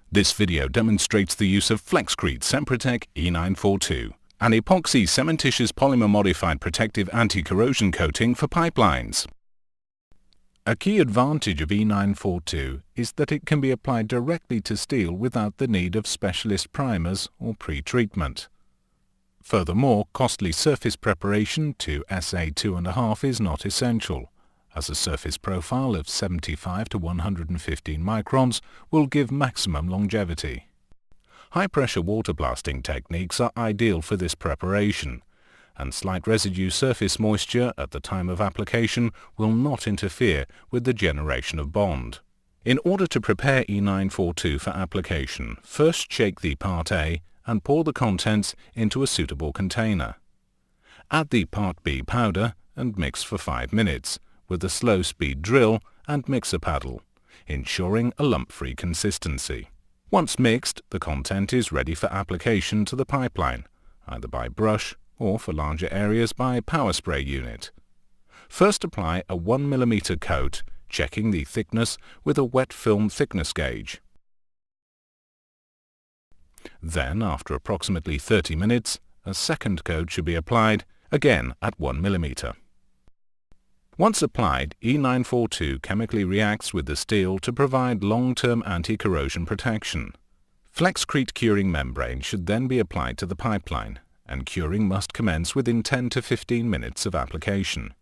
This video demonstrates the use of Flexcrete Cemprotec E942, an epoxy cementitious polymer-modified protective anti-corrosion coating for pipelines. A key advantage of E942 is that it can be applied directly to steel without the need of specialist primers or pre-treatment. Furthermore, costly surface preparation to SA 2.5 is not essential, as a surface profile of 75 to 115 microns will give maximum longevity. High-pressure water blasting techniques are ideal for this preparation, and slight residue surface moisture at the time of application will not interfere with the generation of bond. In order to prepare E942 for application, first shake the Part A and pour the contents into a suitable container. Add the Part B powder and mix for 5 minutes with a slow-speed drill and mixer paddle, ensuring a lump-free consistency. Once mixed, the content is ready for application to the pipeline, either by brush or for larger areas by power spray unit. First apply a 1 mm coat, checking the thickness with a wet film thickness gauge. Then, after approximately 30 minutes, a second coat should be applied, again at 1 mm. Once applied, E942 chemically reacts with the steel to provide long-term anti-corrosion protection. Flexcrete curing membrane should then be applied to the pipeline, and curing must commence within 10 to 15 minutes of application.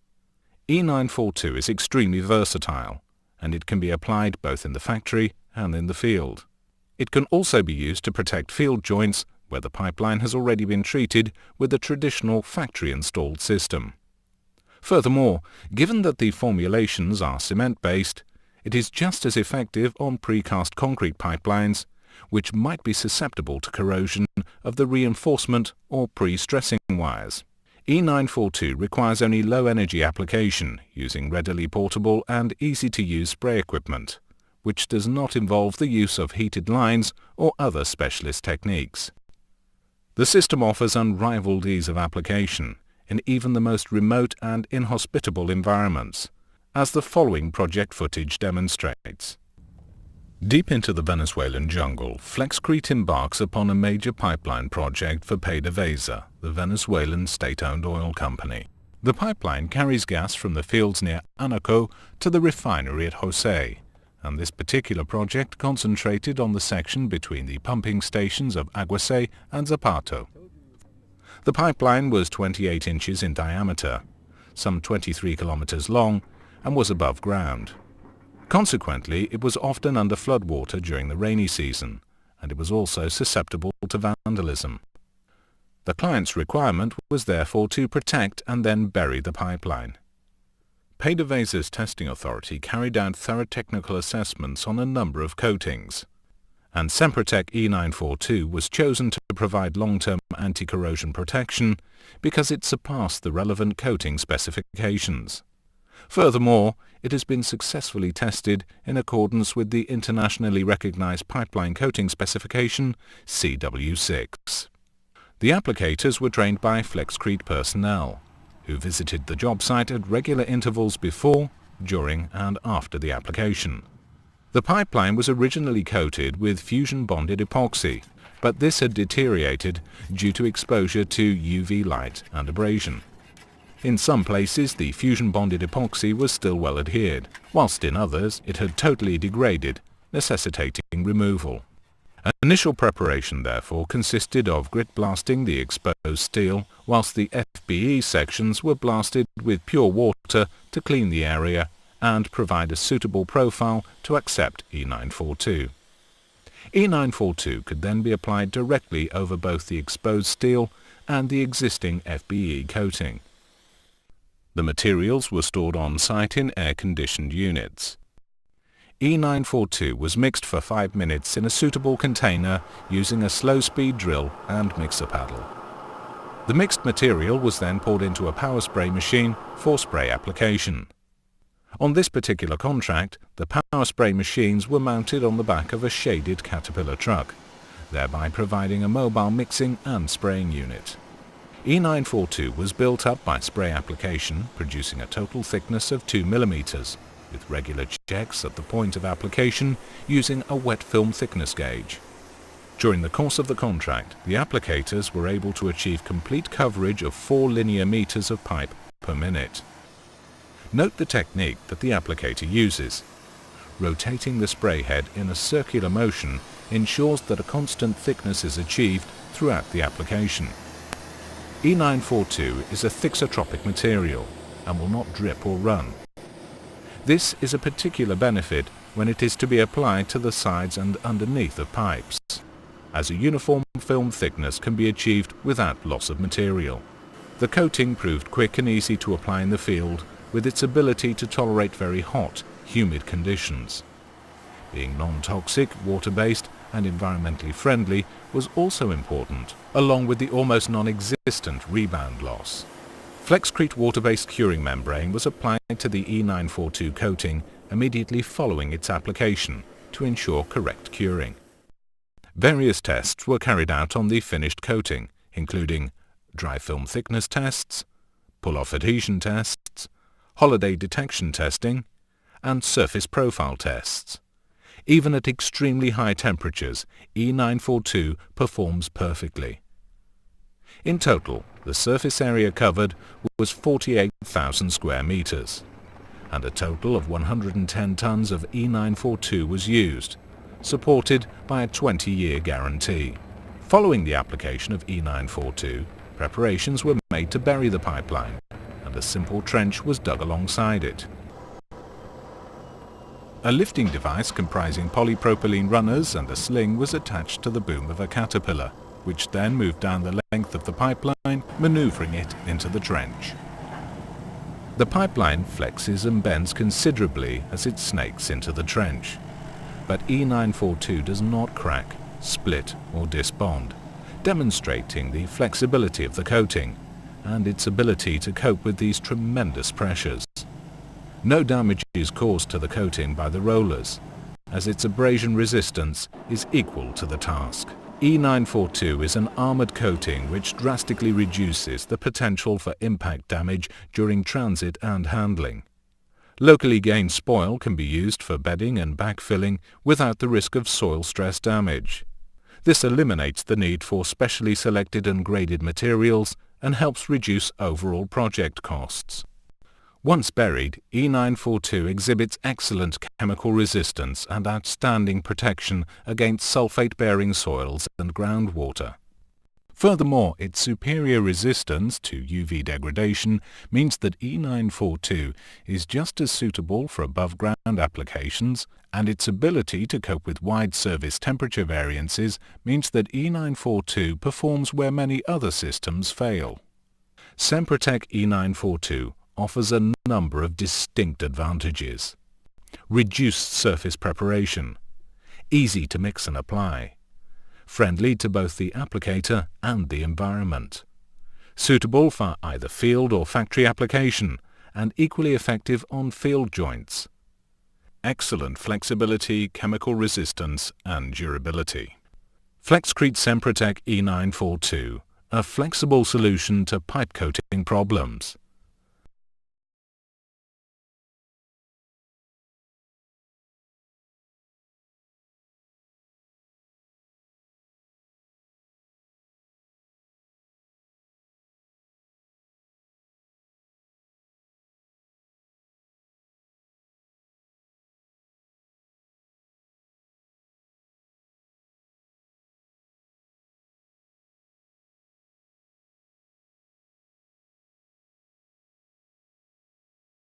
E942 is extremely versatile, and it can be applied both in the factory and in the field. It can also be used to protect field joints where the pipeline has already been treated with a traditional factory-installed system. Furthermore, given that the formulations are cement-based, it is just as effective on precast concrete pipelines, which might be susceptible to corrosion of the reinforcement or pre-stressing wires. E942 requires only low-energy application using readily portable and easy-to-use spray equipment, which does not involve the use of heated lines or other specialist techniques. The system offers unrivaled ease of application in even the most remote and inhospitable environments, as the following project footage demonstrates. Deep into the Venezuelan jungle, Flexcrete embarks upon a major pipeline project for PDVSA, the Venezuelan state-owned oil company. The pipeline carries gas from the fields near Anaco to the refinery at Jose, and this particular project concentrated on the section between the pumping stations of Aguasay and Zapato. The pipeline was 28 inches in diameter, some 23 kilometers long, and was above ground. Consequently, it was often under floodwater during the rainy season, and it was also susceptible to vandalism. The client's requirement was therefore to protect and then bury the pipeline. PDVSA's testing authority carried out thorough technical assessments on a number of coatings, and Cemprotec E942 was chosen to provide long-term anti-corrosion protection because it surpassed the relevant coating specifications. Furthermore, it has been successfully tested in accordance with the internationally recognized pipeline coating specification CW6. The applicators were trained by Flexcrete personnel, who visited the job site at regular intervals before, during and after the application. The pipeline was originally coated with fusion-bonded epoxy, but this had deteriorated due to exposure to UV light and abrasion. In some places, the fusion-bonded epoxy was still well adhered, whilst in others it had totally degraded, necessitating removal. Initial preparation, therefore, consisted of grit blasting the exposed steel, whilst the FBE sections were blasted with pure water to clean the area and provide a suitable profile to accept E942. E942 could then be applied directly over both the exposed steel and the existing FBE coating. The materials were stored on site in air-conditioned units. E942 was mixed for 5 minutes in a suitable container using a slow-speed drill and mixer paddle. The mixed material was then poured into a power spray machine for spray application. On this particular contract, the power spray machines were mounted on the back of a shaded Caterpillar truck, thereby providing a mobile mixing and spraying unit. E942 was built up by spray application, producing a total thickness of 2 mm, with regular checks at the point of application using a wet film thickness gauge. During the course of the contract, the applicators were able to achieve complete coverage of 4 linear meters of pipe per minute. Note the technique that the applicator uses. Rotating the spray head in a circular motion ensures that a constant thickness is achieved throughout the application. E942 is a thixotropic material and will not drip or run. This is a particular benefit when it is to be applied to the sides and underneath of pipes, as a uniform film thickness can be achieved without loss of material. The coating proved quick and easy to apply in the field, with its ability to tolerate very hot, humid conditions. Being non-toxic, water-based and environmentally friendly was also important, along with the almost non-existent rebound loss. Flexcrete water-based curing membrane was applied to the E942 coating immediately following its application to ensure correct curing. Various tests were carried out on the finished coating, including dry film thickness tests, pull-off adhesion tests, holiday detection testing, and surface profile tests. Even at extremely high temperatures, E942 performs perfectly. In total, the surface area covered was 48,000 square meters, and a total of 110 tons of E942 was used, supported by a 20-year guarantee. Following the application of E942, preparations were made to bury the pipeline, and a simple trench was dug alongside it. A lifting device comprising polypropylene runners and a sling was attached to the boom of a caterpillar, which then moved down the length of the pipeline, maneuvering it into the trench. The pipeline flexes and bends considerably as it snakes into the trench, but E942 does not crack, split or disbond, demonstrating the flexibility of the coating and its ability to cope with these tremendous pressures. No damage is caused to the coating by the rollers, as its abrasion resistance is equal to the task. E942 is an armoured coating which drastically reduces the potential for impact damage during transit and handling. Locally gained spoil can be used for bedding and backfilling without the risk of soil stress damage. This eliminates the need for specially selected and graded materials and helps reduce overall project costs. Once buried, E942 exhibits excellent chemical resistance and outstanding protection against sulfate-bearing soils and groundwater. Furthermore, its superior resistance to UV degradation means that E942 is just as suitable for above-ground applications, and its ability to cope with wide service temperature variances means that E942 performs where many other systems fail. Cemprotec E942 offers a number of distinct advantages. Reduced surface preparation, easy to mix and apply, friendly to both the applicator and the environment, suitable for either field or factory application, and equally effective on field joints. Excellent flexibility, chemical resistance, and durability. Flexcrete Cemprotec E942, a flexible solution to pipe coating problems.